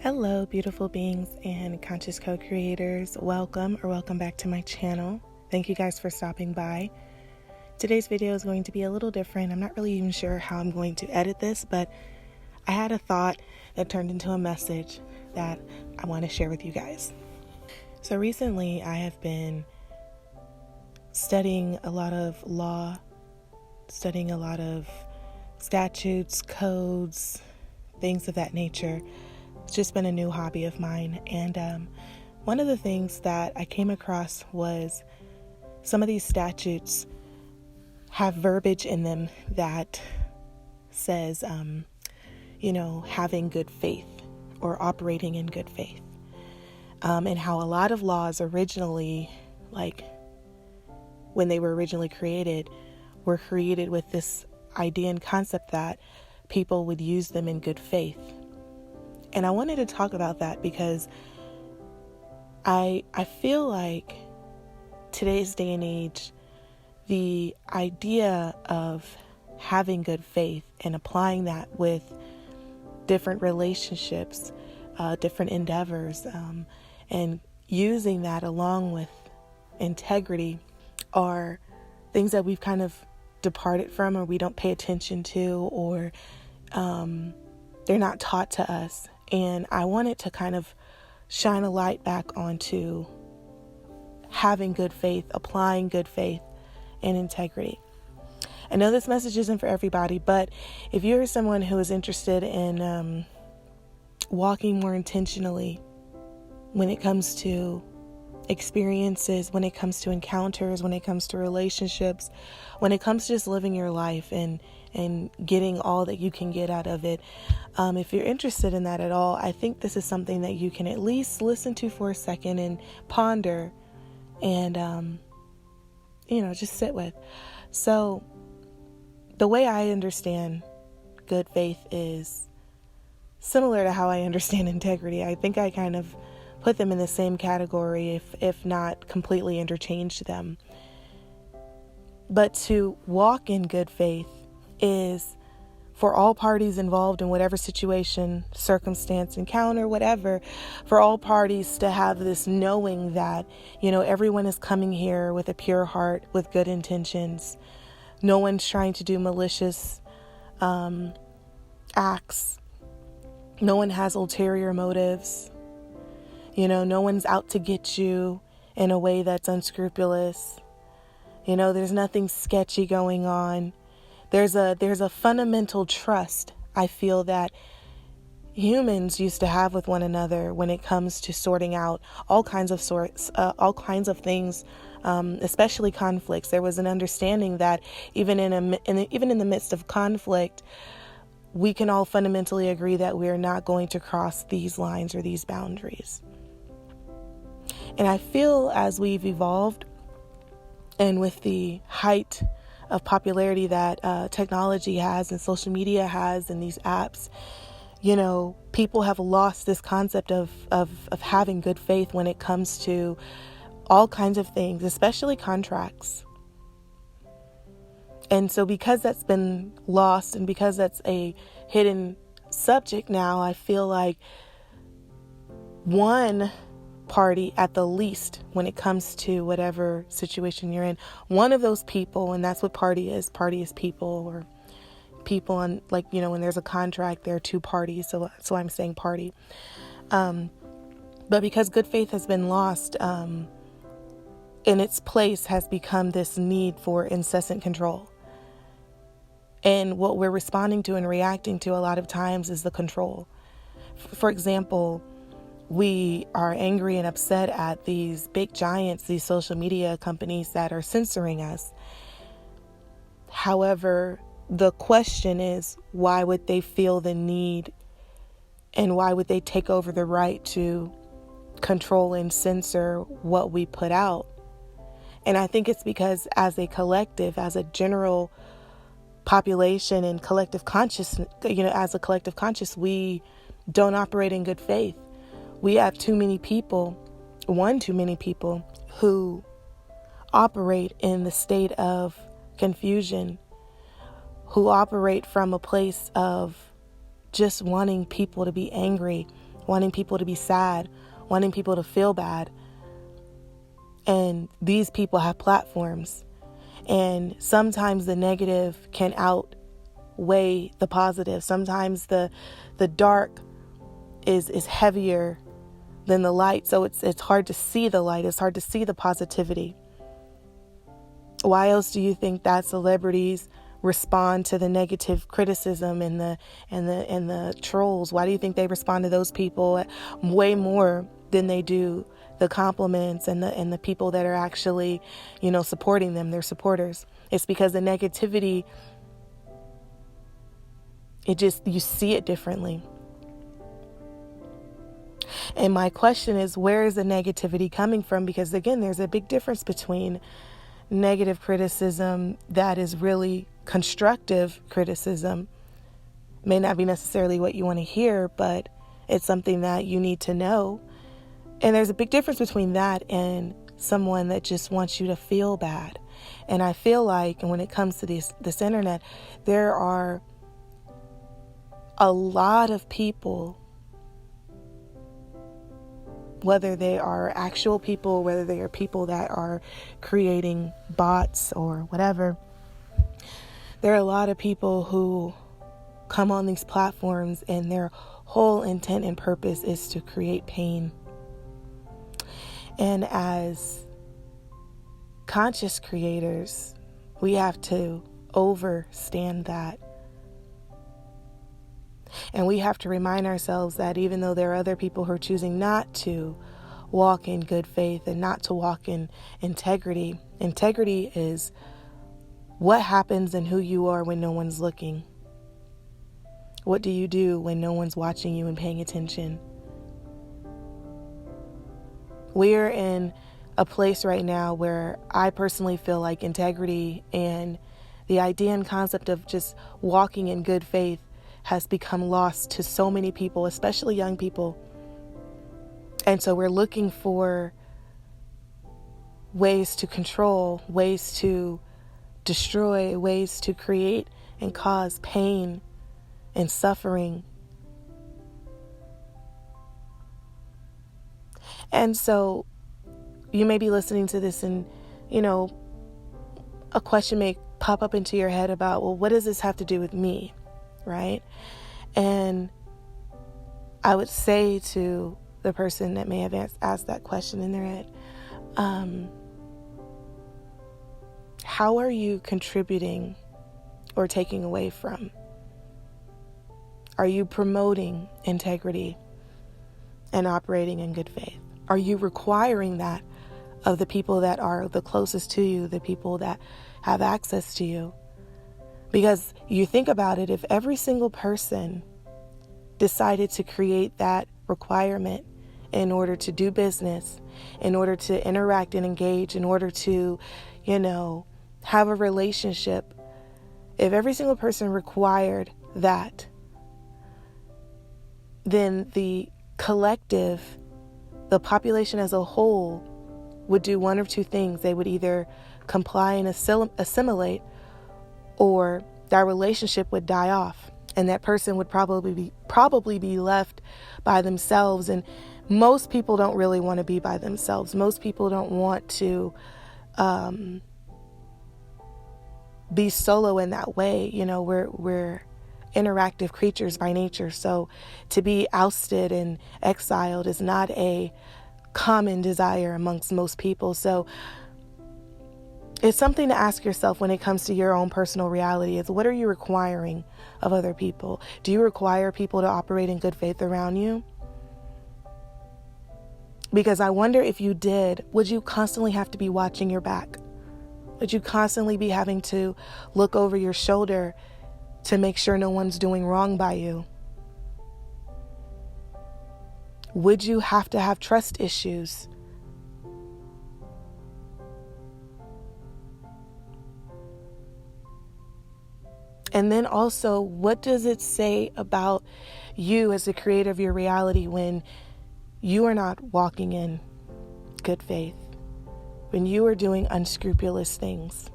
Hello, beautiful beings and conscious co-creators. Welcome back to my channel. Thank you guys for stopping by. Today's video is going to be a little different. I'm not really even sure how I'm going to edit this, but I had a thought that turned into a message that I want to share with you guys. So recently I have been studying a lot of law, studying a lot of statutes, codes, things of that nature. It's just been a new hobby of mine. And one of the things that I came across was some of these statutes have verbiage in them that says, having good faith or operating in good faith. And how a lot of laws originally, when they were originally created, were created with this idea and concept that people would use them in good faith. And I wanted to talk about that because I feel like today's day and age, the idea of having good faith and applying that with different relationships, different endeavors, and using that along with integrity are things that we've kind of departed from, or we don't pay attention to, or they're not taught to us. And I wanted to kind of shine a light back onto having good faith, applying good faith and integrity. I know this message isn't for everybody, but if you're someone who is interested in walking more intentionally when it comes to experiences, when it comes to encounters, when it comes to relationships, when it comes to just living your life and getting all that you can get out of it. If you're interested in that at all, I think this is something that you can at least listen to for a second and ponder and, just sit with. So the way I understand good faith is similar to how I understand integrity. I think I kind of put them in the same category, if not completely interchanged them. But to walk in good faith is for all parties involved in whatever situation, circumstance, encounter, whatever, for all parties to have this knowing that, everyone is coming here with a pure heart, with good intentions. No one's trying to do malicious acts. No one has ulterior motives. No one's out to get you in a way that's unscrupulous. There's nothing sketchy going on. There's a fundamental trust, I feel, that humans used to have with one another when it comes to sorting out all kinds of things, especially conflicts. There was an understanding that even in the midst of conflict, we can all fundamentally agree that we are not going to cross these lines or these boundaries. And I feel as we've evolved, and with the height of popularity that technology has and social media has and these apps, people have lost this concept of having good faith when it comes to all kinds of things, especially contracts. And so because that's been lost and because that's a hidden subject now, I feel like one party, at the least, when it comes to whatever situation you're in, one of those people, and that's what party is people, or people on, when there's a contract, there are two parties, so I'm saying party. But because good faith has been lost, in its place has become this need for incessant control. And what we're responding to and reacting to a lot of times is the control. For example, we are angry and upset at these big giants, these social media companies that are censoring us. However, the question is, why would they feel the need, and why would they take over the right to control and censor what we put out? And I think it's because as a collective, as a general population and collective consciousness, as a collective conscious, we don't operate in good faith. We have too many people who operate in the state of confusion, who operate from a place of just wanting people to be angry wanting people to be sad, wanting people to feel bad. And these people have platforms. And sometimes the negative can outweigh the positive. Sometimes the dark is heavier than the light. So it's hard to see the light. It's hard to see the positivity. Why else do you think that celebrities respond to the negative criticism and the trolls? Why do you think they respond to those people way more than they do the compliments and the people that are actually, supporting them, their supporters? It's because the negativity, you see it differently. And my question is, where is the negativity coming from? Because again, there's a big difference between negative criticism that is really constructive criticism. May not be necessarily what you want to hear, but it's something that you need to know. And there's a big difference between that and someone that just wants you to feel bad. And I feel like, and when it comes to this internet, there are a lot of people, whether they are actual people, whether they are people that are creating bots or whatever. There are a lot of people who come on these platforms and their whole intent and purpose is to create pain. And as conscious creators, we have to overstand that. And we have to remind ourselves that even though there are other people who are choosing not to walk in good faith and not to walk in integrity, integrity is what happens and who you are when no one's looking. What do you do when no one's watching you and paying attention? We're in a place right now where I personally feel like integrity and the idea and concept of just walking in good faith has become lost to so many people, especially young people. And so we're looking for ways to control, ways to destroy, ways to create and cause pain and suffering. And so you may be listening to this and, a question may pop up into your head about, well, what does this have to do with me? Right? And I would say to the person that may have asked that question in their head, how are you contributing or taking away from? Are you promoting integrity and operating in good faith? Are you requiring that of the people that are the closest to you, the people that have access to you? Because you think about it, if every single person decided to create that requirement in order to do business, in order to interact and engage, in order to, have a relationship, if every single person required that, then the collective, the population as a whole, would do one of two things. They would either comply and assimilate, or that relationship would die off, and that person would probably be left by themselves. And most people don't really want to be by themselves. Most people don't want to be solo in that way. We're interactive creatures by nature. So to be ousted and exiled is not a common desire amongst most people. So it's something to ask yourself when it comes to your own personal reality is, what are you requiring of other people? Do you require people to operate in good faith around you? Because I wonder, if you did, would you constantly have to be watching your back? Would you constantly be having to look over your shoulder to make sure no one's doing wrong by you? Would you have to have trust issues? And then also, what does it say about you as the creator of your reality when you are not walking in good faith, when you are doing unscrupulous things?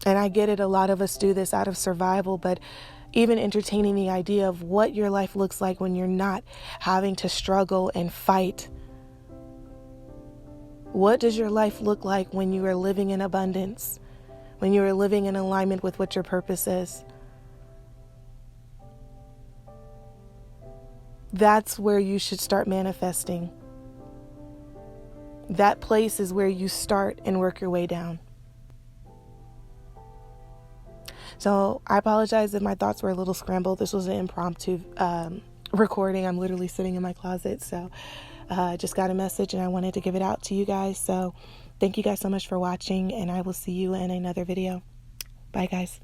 And I get it, a lot of us do this out of survival, but even entertaining the idea of what your life looks like when you're not having to struggle and fight. What does your life look like when you are living in abundance, when you are living in alignment with what your purpose is? That's where you should start manifesting. That place is where you start and work your way down. So I apologize if my thoughts were a little scrambled. This was an impromptu recording. I'm literally sitting in my closet. So I just got a message and I wanted to give it out to you guys. So thank you guys so much for watching, and I will see you in another video. Bye, guys.